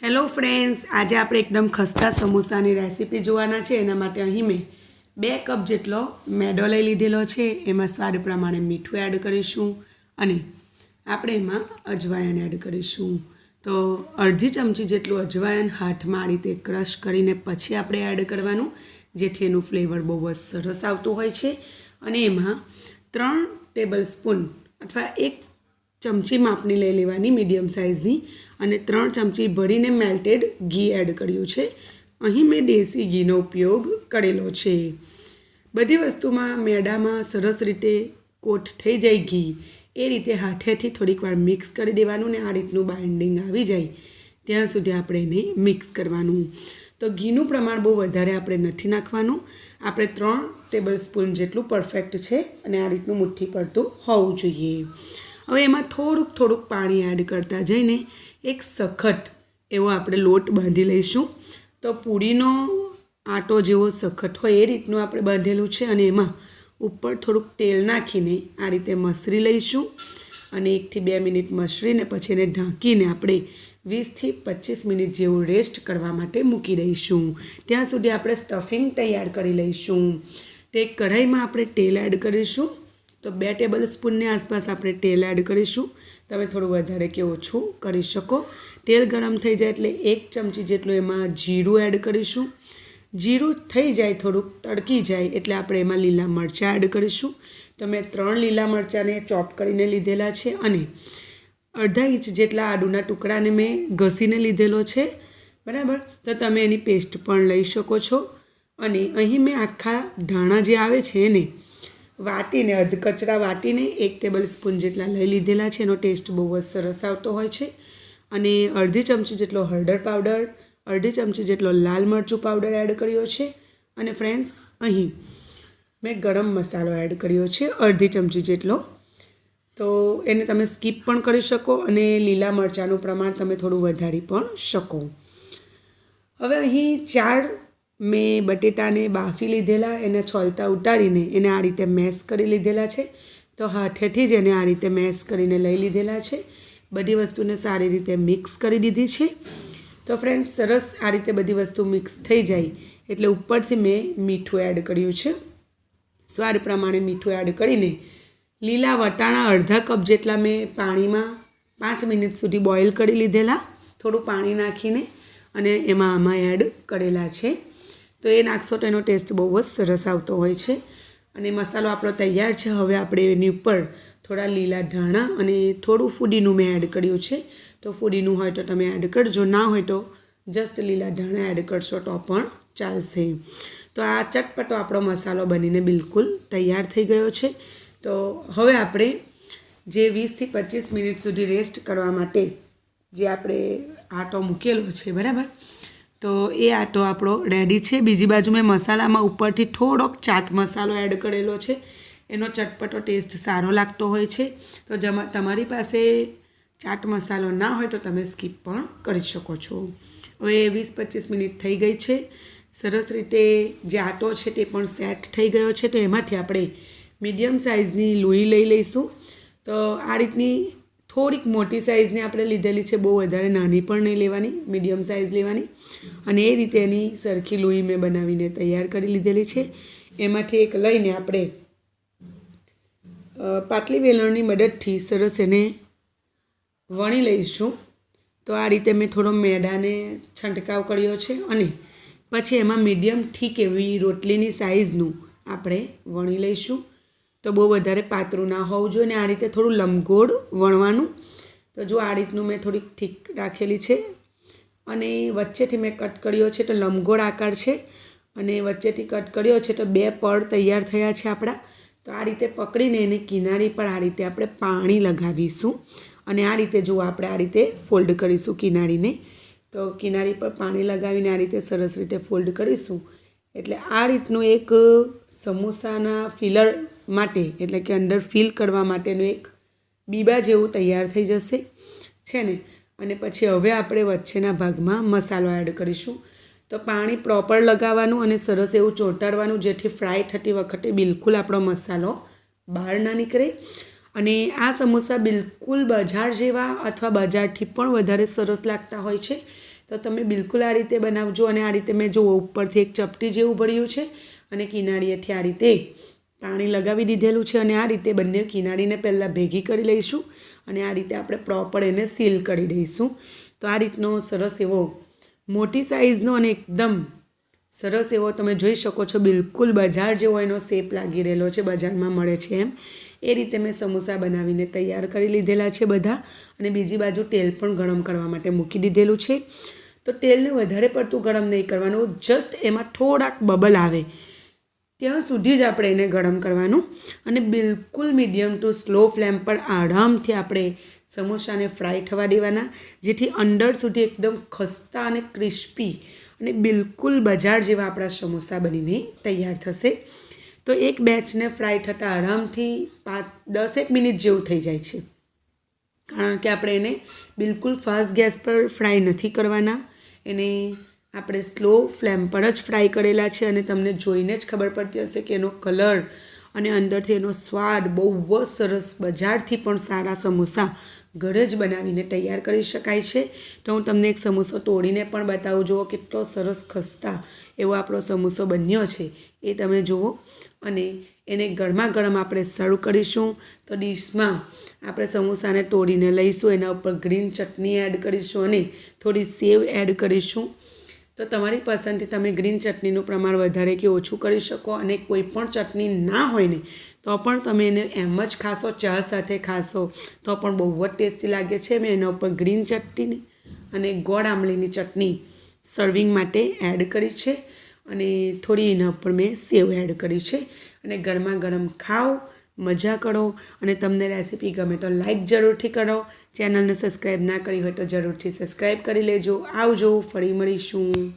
Hello friends, આજે આપણે એકદમ ખસ્તા સમોસાની રેસીપી જોવાના છે। એના માટે અહીં મેં 2 કપ જેટલો મેદો લઈ લીધેલો છે। એમાં સ્વાદ પ્રમાણે મીઠું એડ કરીશું અને આપણે એમાં અજવાયણ એડ કરીશું। તો અડધી ચમચી જેટલું અજવાયણ હાથમાં આ રીતે ક્રશ કરીને પછી આપણે એડ કરવાનું, જેથી એનું ફ્લેવર બહુ જ સરસ આવતું હોય છે। અને એમાં 3 ટેબલ સ્પૂન અથવા 1 ચમચી માપની લઈ લેવાની મીડિયમ સાઇઝની અને 3 ચમચી ભરીને મેલ્ટેડ ઘી એડ કર્યું છે। અહીં મેં દેશી ઘીનો ઉપયોગ કરેલો છે। બધી વસ્તુમાં મેદામાં સરસ રીતે કોટ થઈ જાય ઘી, એ રીતે હાથેથી થોડીક વાર મિક્સ કરી દેવાનું ને આ રીતનું બાઇન્ડિંગ આવી જાય ત્યાં સુધી આપણે એને મિક્સ કરવાનું। તો ઘીનું પ્રમાણ બહુ વધારે આપણે નથી નાખવાનું, આપણે 3 ટેબલ સ્પૂન જેટલું પરફેક્ટ છે અને આ રીતનું મુઠ્ઠી પડતું હોવું જોઈએ। હવે એમાં થોડુંક પાણી એડ કરતા જઈને એક સખત એવો આપણે લોટ બાંધી લઈશું। તો પૂરીનો આટો જેવો સખત હોય એ રીતનું આપણે બાંધેલું છે અને એમાં ઉપર થોડુંક તેલ નાખીને આ રીતે મસરી લઈશું અને 1 થી 2 મિનિટ મસરીને પછી એને ઢાંકીને આપણે 20 થી 25 મિનિટ જેવું રેસ્ટ કરવા માટે મૂકી દઈશું। ત્યાં સુધી આપણે સ્ટફિંગ તૈયાર કરી લઈશું। તે કઢાઈમાં આપણે તેલ એડ કરીશું। તો 2 ટેબલ સ્પૂનની આસપાસ આપણે તેલ એડ કરીશું। તમે થોડું વધારે કે ઓછું કરી શકો। તેલ ગરમ થઈ જાય એટલે 1 ચમચી જેટલું એમાં જીરું એડ કરીશું। જીરું થઈ જાય, થોડુંક તડકી જાય એટલે આપણે એમાં લીલા મરચાં એડ કરીશું। તો મેં 3 લીલા મરચાંને ચોપ કરીને લીધેલા છે અને અડધા ઇંચ જેટલા આદુના ટુકડાને મેં ઘસીને લીધેલો છે, બરાબર। તો તમે એની પેસ્ટ પણ લઈ શકો છો। અને અહીં મેં આખા ધાણા જે આવે છે એને વાટીને અધકચરા વાટીને 1 ટેબલ સ્પૂન જેટલા લઈ લીધેલા છે। એનો ટેસ્ટ બહુ જ સરસ આવતો હોય છે। અને અડધી ચમચી જેટલો હળદર પાવડર, અડધી ચમચી જેટલો લાલ મરચું પાવડર એડ કર્યો છે। અને ફ્રેન્ડ્સ, અહીં મેં ગરમ મસાલો એડ કર્યો છે અડધી ચમચી જેટલો। તો એને તમે સ્કીપ પણ કરી શકો અને લીલા મરચાંનું પ્રમાણ તમે થોડું વધારી પણ શકો। હવે અહીં 4 મેં બટેટાને બાફી લીધેલા, એને છોલતા ઉતારીને એને આ રીતે મેશ કરી લીધેલા છે। તો હાથેથી જ એને આ રીતે મેશ કરીને લઈ લીધેલા છે। બધી વસ્તુને સારી રીતે મિક્સ કરી દીધી છે। તો ફ્રેન્ડ્સ, સરસ આ રીતે બધી વસ્તુ મિક્સ થઈ જાય એટલે ઉપરથી મેં મીઠું એડ કર્યું છે। સ્વાદ પ્રમાણે મીઠું એડ કરીને લીલા વટાણા અડધા કપ જેટલા મેં પાણીમાં 5 મિનિટ સુધી બોઇલ કરી લીધેલા, થોડું પાણી નાખીને અને એમાં આમાં એડ કરેલા છે। તો એ નાખશો તો એનો ટેસ્ટ બહુ જ સરસ આવતો હોય છે। અને મસાલો આપણો તૈયાર છે। હવે આપણે એની ઉપર થોડા લીલા ધાણા અને થોડું ફુદીનું મેં એડ કર્યું છે। તો ફુદીનું હોય તો તમે એડ કરજો, ના હોય તો જસ્ટ લીલા ધાણા એડ કરશો તો પણ ચાલશે। તો આ ચટપટો આપણો મસાલો બનીને બિલકુલ તૈયાર થઈ ગયો છે। તો હવે આપણે જે 20 થી 25 મિનિટ સુધી રેસ્ટ કરવા માટે જે આપણે આટો મૂકેલો છે, બરાબર, તો એ આટો આપણો રેડી છે। બીજી બાજુ મેં મસાલામાં ઉપરથી થોડોક ચાટ મસાલો એડ કરેલો છે, એનો ચટપટો ટેસ્ટ સારો લાગતો હોય છે। તો તમારી પાસે ચાટ મસાલો ના હોય તો તમે સ્કીપ પણ કરી શકો છો। હવે 20-25 મિનિટ થઈ ગઈ છે, સરસ રીતે જે આટો છે તે પણ સેટ થઈ ગયો છે। તો એમાંથી આપણે મીડિયમ સાઇઝની લોઈ લઈ લઈશું। તો આ રીતની થોડીક મોટી સાઇઝની આપણે લીધેલી છે, બહુ વધારે નાની પણ નહીં લેવાની, મીડિયમ સાઇઝ લેવાની। અને એ રીતે એની સરખી લોઈ મેં બનાવીને તૈયાર કરી લીધેલી છે। એમાંથી એક લઈને આપણે પાટલી વેલણની મદદથી સરસ એને વણી લઈશું। તો આ રીતે મેં થોડો મેદાને છંટકાવ કર્યો છે અને પછી એમાં મીડિયમ ઠીક એવી રોટલીની સાઇઝનું આપણે વણી લઈશું। તો બહુ વધારે પાતળું ના હોવું જોઈએ ને આ રીતે થોડું લંબગોળ વણવાનું। તો જો આ રીતનું મેં થોડીક ઠીક રાખેલી છે અને વચ્ચેથી મેં કટ કર્યો છે, તો લંબગોળ આકાર છે અને વચ્ચેથી કટ કર્યો છે તો 2 પડ તૈયાર થયા છે આપણા। તો આ રીતે પકડીને એને કિનારી પર આ રીતે આપણે પાણી લગાવીશું અને આ રીતે જો આપણે આ રીતે ફોલ્ડ કરીશું કિનારીને। તો કિનારી પર પાણી લગાવીને આ રીતે સરસ રીતે ફોલ્ડ કરીશું એટલે આ રીતનું એક સમોસાના ફિલર માટે, એટલે કે અંદર ફિલ કરવા માટેનું એક બીબા જેવું તૈયાર થઈ જશે, છે ને। અને પછી હવે આપણે વચ્ચેના ભાગમાં મસાલો એડ કરીશું। તો પાણી પ્રોપર લગાવવાનું અને સરસ એવું ચોંટાડવાનું, જેથી ફ્રાય થતી વખતે બિલકુલ આપણો મસાલો બહાર ના નીકળે। અને આ સમોસા બિલકુલ બજાર જેવા અથવા બજારથી પણ વધારે સરસ લાગતા હોય છે। તો તમે બિલકુલ આ રીતે બનાવજો. અને આ રીતે મેં જુઓ ઉપરથી એક ચપટી જેવું ભર્યું છે અને કિનારીએથી આ રીતે પાણી લગાવી દીધેલું છે. અને આ રીતે બંને કિનારીને પહેલાં ભેગી કરી લઈશું અને આ રીતે આપણે પ્રોપર એને સીલ કરી દઈશું. તો આ રીતનો સરસ એવો મોટી સાઇઝનો અને એકદમ સરસ એવો તમે જોઈ શકો છો, બિલકુલ બજાર જેવો એનો શેપ લાગી રહેલો છે, બજારમાં મળે છે એમ. એ રીતે મેં સમોસા બનાવીને તૈયાર કરી લીધેલા છે બધા. અને બીજી બાજુ તેલ પણ ગરમ કરવા માટે મૂકી દીધેલું છે. તો તેલને વધારે પડતું ગરમ નહીં કરવાનું, જસ્ટ એમાં થોડાક બબલ આવે ત્યાં સુધી જ આપણે એને ગરમ કરવાનું. અને બિલકુલ મીડિયમ ટુ સ્લો ફ્લેમ પર આરામથી આપણે સમોસાને ફ્રાય થવા દેવાના, જેથી અંદર સુધી એકદમ ખસ્તા અને ક્રિસ્પી અને બિલકુલ બજાર જેવા આપણા સમોસા બનીને તૈયાર થશે. તો એક બેચને ફ્રાય થતાં આરામથી 10 મિનિટ જેવું થઈ જાય છે, કારણ કે આપણે એને બિલકુલ ફાસ્ટ ગેસ પર ફ્રાય નથી કરવાના. એને આપણે સ્લો ફ્લેમ પર જ ફ્રાય કરેલા છે. અને તમને જોઈને જ ખબર પડતી હશે કે એનો કલર અને અંદરથી એનો સ્વાદ બહુ જ સરસ, બજારથી પણ સારા સમોસા ઘરે જ બનાવીને તૈયાર કરી શકાય છે. તો હું તમને એક સમોસો તોડીને પણ બતાવું. જુઓ કેટલો સરસ ખસ્તા એવો આપણો સમોસો બન્યો છે એ તમે જુઓ. અને એને ગરમા ગરમ આપણે સર્વ કરીશું. તો ડીશમાં આપણે સમોસાને તોડીને લઈશું, એના ઉપર ગ્રીન ચટણી એડ કરીશું અને થોડી સેવ એડ કરીશું. તો તમારી પસંદથી તમે ગ્રીન ચટણીનું પ્રમાણ વધારે કે ઓછું કરી શકો. અને કોઈ પણ ચટણી ના હોય ને તો પણ તમે એને એમ જ ખાશો, ચા સાથે ખાશો તો પણ બહુ જ ટેસ્ટી લાગે છે. મેં એના ઉપર ગ્રીન ચટણી અને ગોળ આમલીની ચટણી સર્વિંગ માટે એડ કરી છે અને થોડી એના ઉપર મેં સેવ એડ કરી છે. અને ગરમા ગરમ ખાઓ, મજા કરો. અને તમને રેસીપી ગમે તો લાઈક જરૂરથી કરો. ચેનલને સબસ્ક્રાઈબ ના કરી હોય તો જરૂરથી સબસ્ક્રાઈબ કરી લેજો. આવજો, ફરી મળીશું.